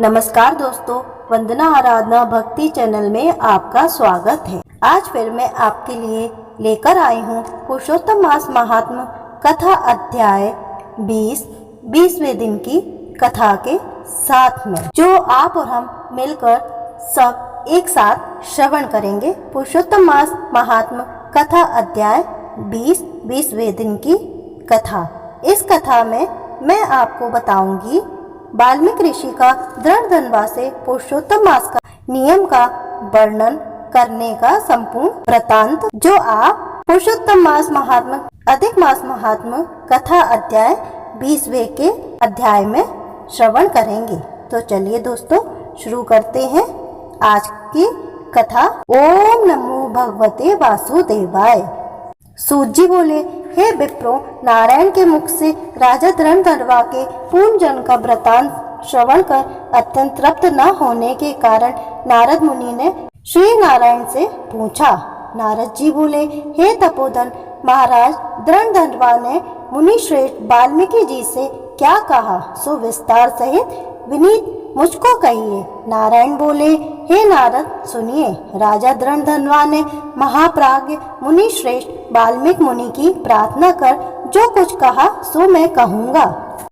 नमस्कार दोस्तों, वंदना आराधना भक्ति चैनल में आपका स्वागत है। आज फिर मैं आपके लिए लेकर आई हूँ पुरुषोत्तम मास महात्म कथा अध्याय 20वें दिन की कथा के साथ में, जो आप और हम मिलकर सब एक साथ श्रवण करेंगे। पुरुषोत्तम मास महात्म कथा अध्याय 20वें दिन की कथा। इस कथा में मैं आपको बताऊंगी वाल्मीकि ऋषि का दृढ़ धनवा से पुरुषोत्तम मास का नियम का वर्णन करने का संपूर्ण वृतांत, जो आप पुरुषोत्तम मास महात्म अधिक मास महात्म कथा अध्याय 20वें के अध्याय में श्रवण करेंगे। तो चलिए दोस्तों, शुरू करते हैं आज की कथा। ओम नमो भगवते वासुदेवाय। सूत जी बोले, हे विप्रो, नारायण के मुख से राजा धनवा के पूर्ण जन्म का वृतांत श्रवण कर अत्यंत तृप्त न होने के कारण नारद मुनि ने श्री नारायण से पूछा। नारद जी बोले, हे तपोधन महाराज, धनवा ने मुनि श्रेष्ठ वाल्मीकि जी से क्या कहा सो विस्तार सहित विनीत मुझको कहिए। नारायण बोले, हे नारद सुनिए। राजा धनवा ने महाप्राज्ञ मुनि श्रेष्ठ वाल्मीकि मुनि की प्रार्थना कर जो कुछ कहा सो मैं कहूँगा।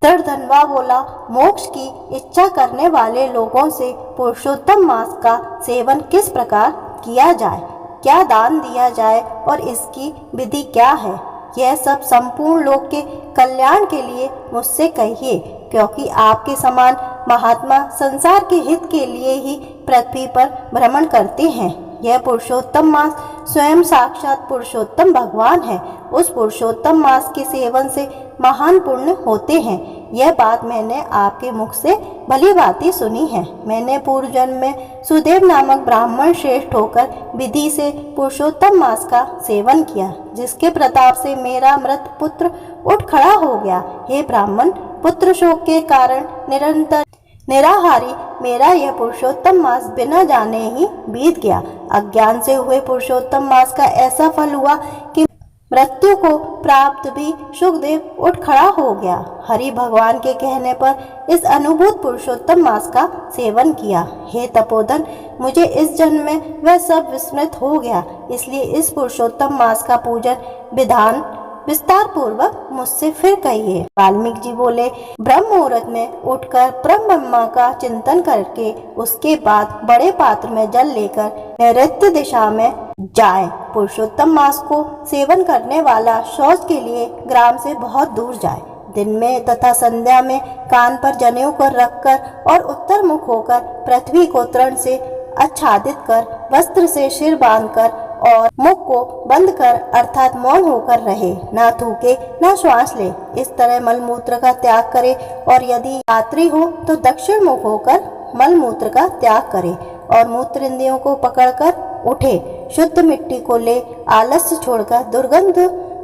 धनवा बोला, मोक्ष की इच्छा करने वाले लोगों से पुरुषोत्तम मास का सेवन किस प्रकार किया जाए, क्या दान दिया जाए और इसकी विधि क्या है, यह सब संपूर्ण लोक के कल्याण के लिए मुझसे कहिए, क्योंकि आपके समान महात्मा संसार के हित के लिए ही पृथ्वी पर भ्रमण करते हैं। यह पुरुषोत्तम मास स्वयं साक्षात पुरुषोत्तम भगवान है। उस पुरुषोत्तम मास के सेवन से महान पुण्य होते हैं। यह बात मैंने आपके मुख से भली भांति सुनी है। मैंने पूर्व जन्म में सुदेव नामक ब्राह्मण श्रेष्ठ होकर विधि से पुरुषोत्तम मास का सेवन किया, जिसके प्रताप से मेरा मृत पुत्र उठ खड़ा हो गया। हे ब्राह्मण, पुत्र शोक के कारण निरंतर निराहारी मेरा यह पुरुषोत्तम मास बिना जाने ही बीत गया। अज्ञान से हुए पुरुषोत्तम मास का ऐसा फल हुआ कि मृत्यु को प्राप्त भी सुखदेव उठ खड़ा हो गया। हरि भगवान के कहने पर इस अनुभूत पुरुषोत्तम मास का सेवन किया। हे तपोधन, मुझे इस जन्म में वह सब विस्मृत हो गया, इसलिए इस पुरुषोत्तम मास का पूजन विधान विस्तार पूर्वक मुझसे फिर कहिए। वाल्मीकि जी बोले, ब्रह्म मुहूर्त में उठकर ब्रह्मा का चिंतन करके उसके बाद बड़े पात्र में जल लेकर नैऋत्य दिशा में जाए। पुरुषोत्तम मास को सेवन करने वाला शौच के लिए ग्राम से बहुत दूर जाए। दिन में तथा संध्या में कान पर जनेऊ कर रखकर और उत्तर मुख होकर पृथ्वी को तृण से आच्छादित कर वस्त्र से सिर बांधकर और मुख को बंद कर अर्थात मौन होकर रहे, ना थूके ना श्वास ले। इस तरह मलमूत्र का त्याग करे और यदि रात्रि हो तो दक्षिण मुख होकर मलमूत्र का त्याग करे और मूत्र इंद्रियों को पकड़कर उठे। शुद्ध मिट्टी को ले आलस्य छोड़कर दुर्गंध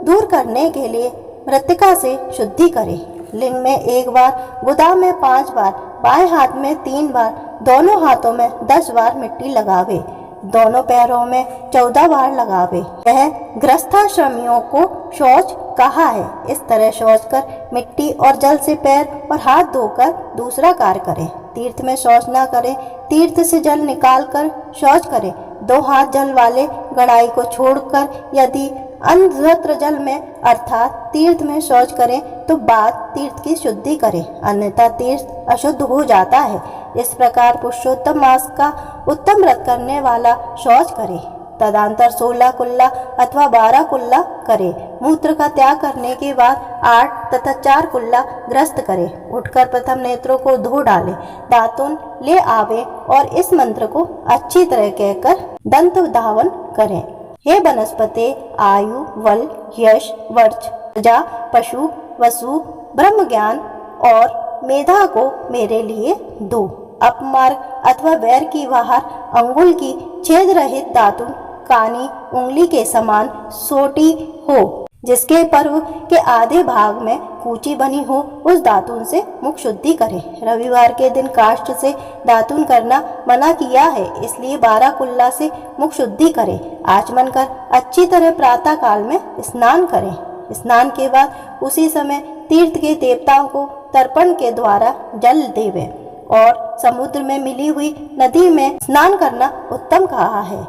दूर करने के लिए मृत्तिका से शुद्धि करे। लिंग में 1 बार, गुदा में 5 बार, बाएं हाथ में 3 बार, दोनों हाथों में 10 बार मिट्टी लगावे, दोनों पैरों में 14 बार लगावे। यह गृहस्थाश्रमियों को शौच कहा है। इस तरह शौच कर मिट्टी और जल से पैर और हाथ धोकर दूसरा कार्य करे। तीर्थ में शौच न करे, तीर्थ से जल निकाल कर शौच करे। 2 हाथ जल वाले गड़ाई को छोड़कर यदि अन्यत्र जल में अर्थात तीर्थ में शौच करे तो बाद तीर्थ की शुद्धि करे, अन्यथा तीर्थ अशुद्ध हो जाता है। इस प्रकार पुरुषोत्तम मास का उत्तम व्रत करने वाला शौच करे। तदंतर 16 कुल्ला अथवा 12 कुल्ला करे। मूत्र का त्याग करने के बाद 8 तथा 4 कुल्ला ग्रस्त करे। उठकर प्रथम नेत्रों को धो डाले, दातुन ले आवे और इस मंत्र को अच्छी तरह कहकर दंत धावन करे। हे वनस्पते, आयु, बल, यश, वर्च, प्रजा, पशु, वसु, ब्रह्म ज्ञान और मेधा को मेरे लिए दो। अपमार्ग अथवा वैर की बाहर अंगुल की छेद रहित दातुन कानी उंगली के समान सोटी हो, जिसके पर्व के आधे भाग में कूची बनी हो, उस दातुन से मुख शुद्धि करे। रविवार के दिन काष्ठ से दातुन करना मना किया है, इसलिए 12 कुल्ला से मुख शुद्धि करे। आचमन कर अच्छी तरह प्रातः काल में स्नान करे। स्नान के बाद उसी समय तीर्थ के देवताओं को तर्पण के द्वारा जल देवे और समुद्र में मिली हुई नदी में स्नान करना उत्तम कहा है।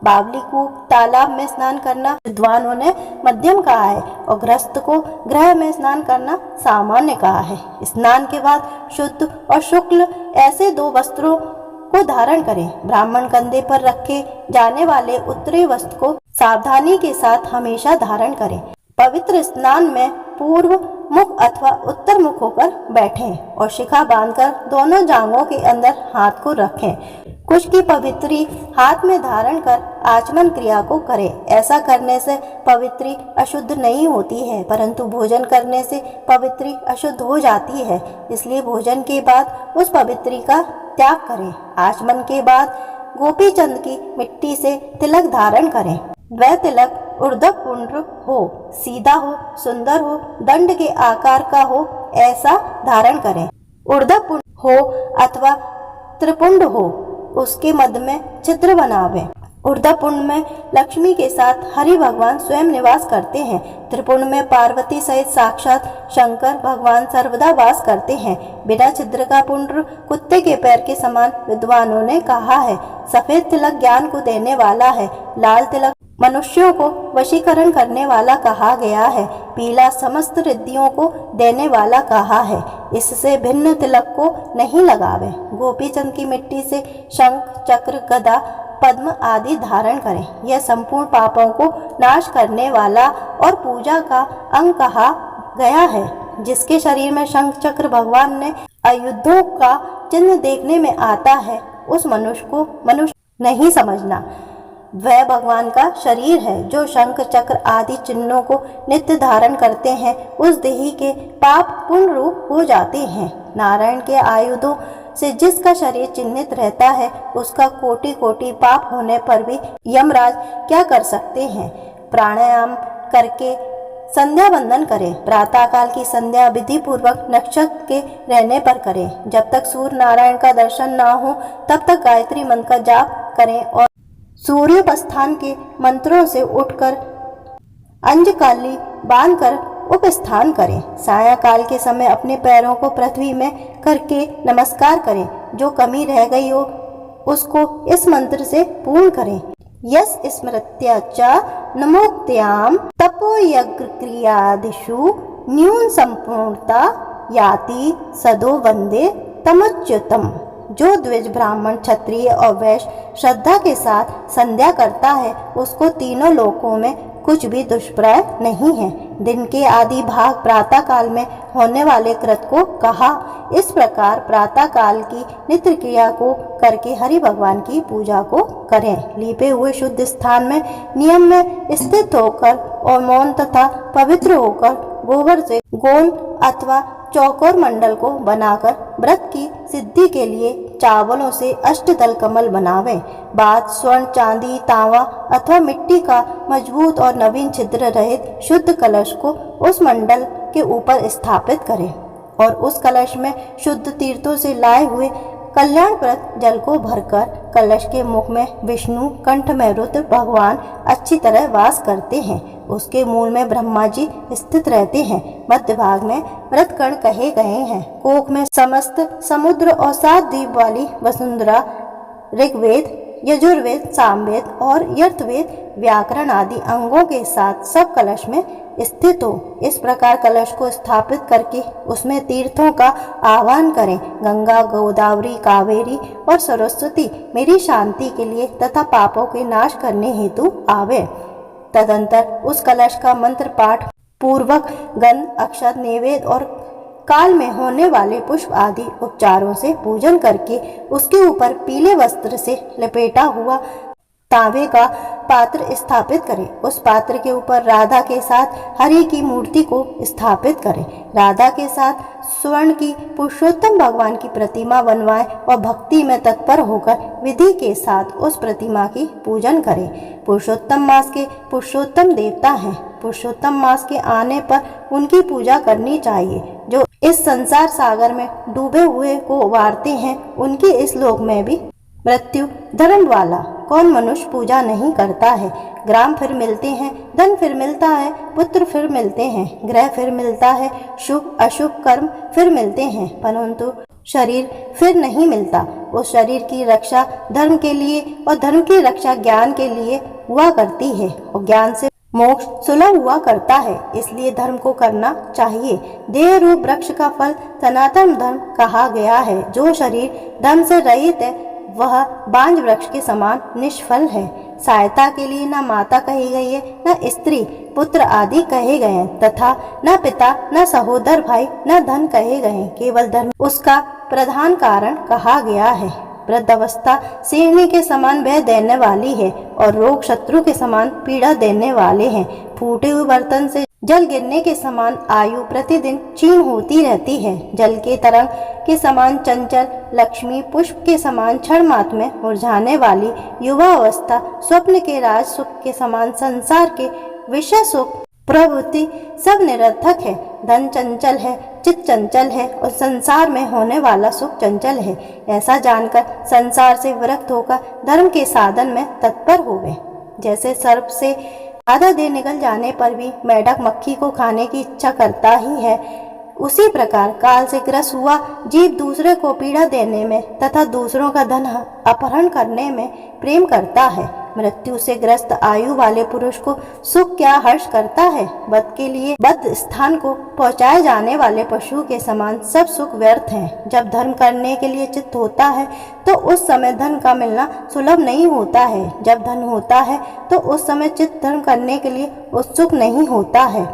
बावली को तालाब में स्नान करना विद्वानों ने मध्यम कहा है और गृहस्थ को गृह में स्नान करना सामान्य कहा है। स्नान के बाद शुद्ध और शुक्ल ऐसे 2 वस्त्रों को धारण करें। ब्राह्मण कंधे पर रखे जाने वाले उत्तरी वस्त्र को सावधानी के साथ हमेशा धारण करें। पवित्र स्नान में पूर्व मुख अथवा उत्तर मुख होकर बैठें और शिखा बांधकर दोनों जांघों के अंदर हाथ को रखें। कुश की पवित्री हाथ में धारण कर आचमन क्रिया को करें। ऐसा करने से पवित्री अशुद्ध नहीं होती है, परंतु भोजन करने से पवित्री अशुद्ध हो जाती है। इसलिए भोजन के बाद उस पवित्री का त्याग करें। आचमन के बाद गोपी चंद की मिट्टी से तिलक धारण करें। वह तिलक ऊर्ध्व पुंड्र हो, सीधा हो, सुंदर हो, दंड के आकार का हो, ऐसा धारण करें। ऊर्ध्व पुंड हो अथवा त्रिपुंड हो, उसके मध्य में छिद्र बनावें। ऊर्ध्व पुंड में लक्ष्मी के साथ हरि भगवान स्वयं निवास करते हैं। त्रिपुंड में पार्वती सहित साक्षात शंकर भगवान सर्वदा वास करते हैं। बिना छिद्र का पुंड्र कुत्ते के पैर के समान विद्वानों ने कहा है। सफेद तिलक ज्ञान को देने वाला है। लाल तिलक मनुष्यों को वशीकरण करने वाला कहा गया है। पीला समस्त रिद्धियों को देने वाला कहा है। इससे भिन्न तिलक को नहीं लगावे। गोपीचंद की मिट्टी से शंख, चक्र, गदा, पद्म आदि धारण करें। यह संपूर्ण पापों को नाश करने वाला और पूजा का अंग कहा गया है। जिसके शरीर में शंख चक्र भगवान ने आयुधों का चिन्ह देखने में आता है, उस मनुष्य को मनुष्य नहीं समझना। वह भगवान का शरीर है। जो शंख चक्र आदि चिन्हों को नित्य धारण करते हैं, उस देही के पाप पूर्ण रूप हो जाते हैं। नारायण के आयुधों से जिसका शरीर चिन्हित रहता है, उसका कोटि कोटि पाप होने पर भी यमराज क्या कर सकते हैं। प्राणायाम करके संध्या वंदन करें। प्रातः काल की संध्या विधि पूर्वक नक्षत्र के रहने पर करें। जब तक सूर्य नारायण का दर्शन ना हो, तब तक गायत्री मंत्र का जाप करें और सूर्योपस्थान के मंत्रों से उठकर अंजकाली बांधकर उपस्थान करें। सायंकाल के समय अपने पैरों को पृथ्वी में करके नमस्कार करें। जो कमी रह गई हो उसको इस मंत्र से पूर्ण करें। यस स्मृत्या च नमोक्त्याम तपोयज्ञ क्रियादिषु न्यून संपूर्णता याति सदो वंदे तमच्युतम। जो द्विज ब्राह्मण, क्षत्रिय और वैश्य श्रद्धा के साथ संध्या करता है, उसको तीनों लोकों में कुछ भी दुष्प्राय नहीं है। दिन के आदि भाग प्रातः काल में होने वाले कृत को कहा। इस प्रकार प्रातः काल की नित्य क्रिया को करके हरि भगवान की पूजा को करें। लीपे हुए शुद्ध स्थान में नियम में स्थित होकर और मौन तथा पवित्र होकर गोबर से गोल अथवा चौकोर मंडल को बनाकर व्रत की सिद्धि के लिए चावलों से अष्टदल कमल बनावें। बाद स्वर्ण, चांदी, तांबा अथवा मिट्टी का मजबूत और नवीन छिद्र रहित शुद्ध कलश को उस मंडल के ऊपर स्थापित करें और उस कलश में शुद्ध तीर्थों से लाए हुए कल्याणप्रद जल को भरकर कलश के मुख में विष्णु, कंठ में रुद्र भगवान अच्छी तरह वास करते हैं। उसके मूल में ब्रह्मा जी स्थित रहते हैं। मध्य भाग में मृतकण कहे गए हैं। कोख में समस्त समुद्र और 7 द्वीप वाली वसुंधरा, ऋग्वेद, यजुर्वेद, सामवेद और यर्थवेद व्याकरण आदि अंगों के साथ सब कलश में स्थित हो। इस प्रकार कलश को स्थापित करके उसमें तीर्थों का आह्वान करें। गंगा, गोदावरी, कावेरी और सरस्वती मेरी शांति के लिए तथा पापों के नाश करने हेतु आवे। तदंतर उस कलश का मंत्र पाठ पूर्वक गंध, अक्षत, नैवेद्य और काल में होने वाले पुष्प आदि उपचारों से पूजन करके उसके ऊपर पीले वस्त्र से लपेटा हुआ तांबे का पात्र स्थापित करें। उस पात्र के ऊपर राधा के साथ हरि की मूर्ति को स्थापित करें। राधा के साथ स्वर्ण की पुरुषोत्तम भगवान की प्रतिमा बनवाएं और भक्ति में तत्पर होकर विधि के साथ उस प्रतिमा की पूजन करें। पुरुषोत्तम मास के पुरुषोत्तम देवता हैं। पुरुषोत्तम मास के आने पर उनकी पूजा करनी चाहिए। जो इस संसार सागर में डूबे हुए को उबारते हैं, उनके इस लोक में भी मृत्यु धर्म वाला कौन मनुष्य पूजा नहीं करता है। ग्राम फिर मिलते हैं, धन फिर मिलता है, पुत्र फिर मिलते हैं, ग्रह फिर मिलता है, शुभ अशुभ कर्म फिर मिलते हैं, परंतु शरीर फिर नहीं मिलता। उस शरीर की रक्षा धर्म के लिए और धर्म की रक्षा ज्ञान के लिए हुआ करती है और ज्ञान से मोक्ष सुलभ हुआ करता है। इसलिए धर्म को करना चाहिए। देह रूप वृक्ष का फल सनातन धर्म कहा गया है। जो शरीर धर्म से रहित है वह बांझ वृक्ष के समान निष्फल है। सहायता के लिए न माता कही गई है, न स्त्री पुत्र आदि कहे गए हैं, तथा न पिता, न सहोदर भाई, न धन कहे गए हैं। केवल धर्म उसका प्रधान कारण कहा गया है। वृद्धावस्था शेरनी के समान भय देने वाली है और रोग शत्रु के समान पीड़ा देने वाले हैं। फूटे हुए बर्तन से जल गिरने के समान आयु प्रतिदिन क्षीण होती रहती है। जल के तरंग के समान चंचल, लक्ष्मी पुष्प के क्षण मात्र में मुरझाने वाली युवा अवस्था, स्वप्न के राज सुख के समान संसार के विषय सुख प्रवृत्ति सब निरर्थक है। धन चंचल है, चित्त चंचल है और संसार में होने वाला सुख चंचल है। ऐसा जानकर संसार से विरक्त होकर धर्म के साधन में तत्पर हो गए। जैसे सर्प से आधा देह निकल जाने पर भी मेढक मक्खी को खाने की इच्छा करता ही है, उसी प्रकार काल से ग्रस्त हुआ जीव दूसरे को पीड़ा देने में तथा दूसरों का धन अपहरण करने में प्रेम करता है। मृत्यु से ग्रस्त आयु वाले पुरुष को सुख क्या हर्ष करता है। बद के लिए बद स्थान को पहुंचाए जाने वाले पशु के समान सब सुख व्यर्थ है। जब धर्म करने के लिए चित्त होता है तो उस समय धन का मिलना सुलभ नहीं होता है। जब धन होता है तो उस समय चित्त धर्म करने के लिए उत्सुक नहीं होता है।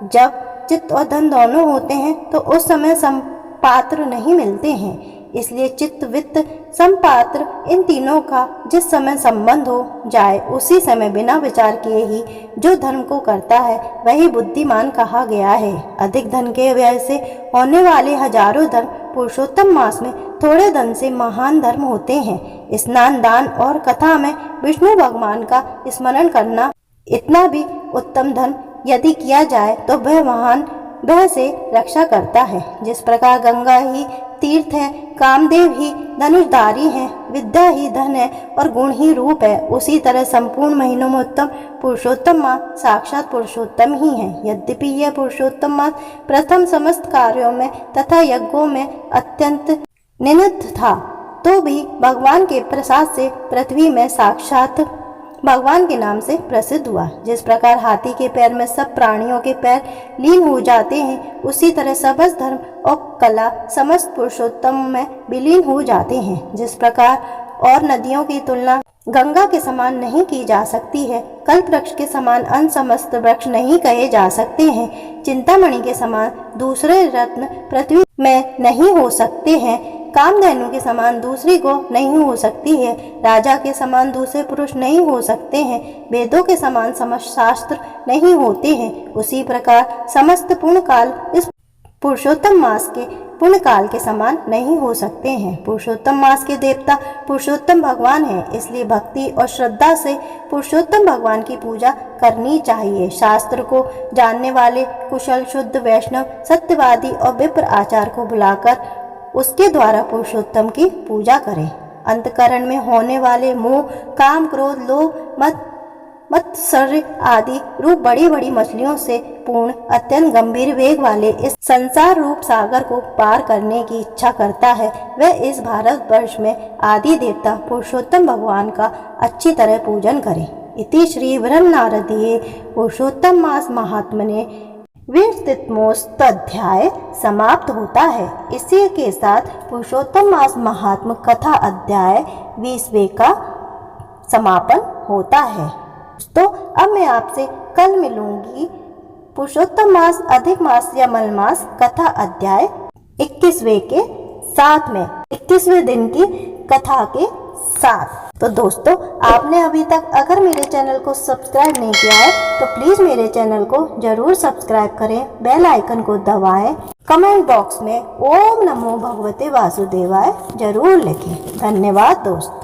जब चित्त और धन दोनों होते हैं तो उस समय समपात्र नहीं मिलते हैं। इसलिए चित्त वित्त समपात्र इन तीनों का जिस समय संबंध हो जाए उसी समय बिना विचार किए ही जो धर्म को करता है वही बुद्धिमान कहा गया है। अधिक धन के व्यय से होने वाले हजारों धर्म पुरुषोत्तम मास में थोड़े धन से महान धर्म होते हैं। स्नान, दान और कथा में विष्णु भगवान का स्मरण करना इतना भी उत्तम धर्म यदि किया जाए तो वह महान वह से रक्षा करता है। जिस प्रकार गंगा ही तीर्थ है, कामदेव ही धनुषधारी है, विद्या ही धन है और गुण ही रूप है, उसी तरह संपूर्ण महीनों में उत्तम पुरुषोत्तम मास साक्षात पुरुषोत्तम ही है। यद्यपि यह पुरुषोत्तम मास प्रथम समस्त कार्यों में तथा यज्ञों में अत्यंत निनद्ध था तो भी भगवान के प्रसाद से पृथ्वी में साक्षात भगवान के नाम से प्रसिद्ध हुआ। जिस प्रकार हाथी के पैर में सब प्राणियों के पैर लीन हो जाते हैं उसी तरह समस्त धर्म और कला समस्त पुरुषोत्तम में विलीन हो जाते हैं। जिस प्रकार और नदियों की तुलना गंगा के समान नहीं की जा सकती है, कल्प वृक्ष के समान अन्य समस्त वृक्ष नहीं कहे जा सकते हैं, चिंतामणि के समान दूसरे रत्न पृथ्वी में नहीं हो सकते हैं, कामधेनु के समान दूसरी गौ नहीं हो सकती है, राजा के समान दूसरे पुरुष नहीं हो सकते हैं, वेदों के समान समस्त शास्त्र नहीं होते हैं, उसी प्रकार समस्त पुण्य काल इस पुरुषोत्तम मास के पुण्य काल के समान नहीं हो सकते हैं। पुरुषोत्तम मास के देवता पुरुषोत्तम भगवान हैं, इसलिए भक्ति और श्रद्धा से पुरुषोत्तम भगवान की पूजा करनी चाहिए। शास्त्र को जानने वाले कुशल शुद्ध वैष्णव सत्यवादी और विप्र आचार को बुलाकर उसके द्वारा पुरुषोत्तम की पूजा करें। अंतकरण में होने वाले मोह, काम, क्रोध, लोभ, मत्सर्य आदि रूप बड़ी बड़ी मछलियों से पूर्ण अत्यंत गंभीर वेग वाले इस संसार रूप सागर को पार करने की इच्छा करता है, वह इस भारतवर्ष में आदि देवता पुरुषोत्तम भगवान का अच्छी तरह पूजन करे। इति श्री बृहन्नारदीये पुरुषोत्तम मास महात्म्ये 20तमोस्त अध्याय समाप्त होता है। इसी के साथ पुरुषोत्तम मास महात्म कथा अध्याय 20वें का समापन होता है। तो अब मैं आपसे कल मिलूंगी पुरुषोत्तम मास अधिक मास या मल मास कथा अध्याय 21वें के साथ में 21वें दिन की कथा के साथ। तो दोस्तों, आपने अभी तक अगर मेरे चैनल को सब्सक्राइब नहीं किया है तो प्लीज मेरे चैनल को जरूर सब्सक्राइब करें, बेल आइकन को दबाएं, कमेंट बॉक्स में ओम नमो भगवते वासुदेवाय जरूर लिखें। धन्यवाद दोस्तों।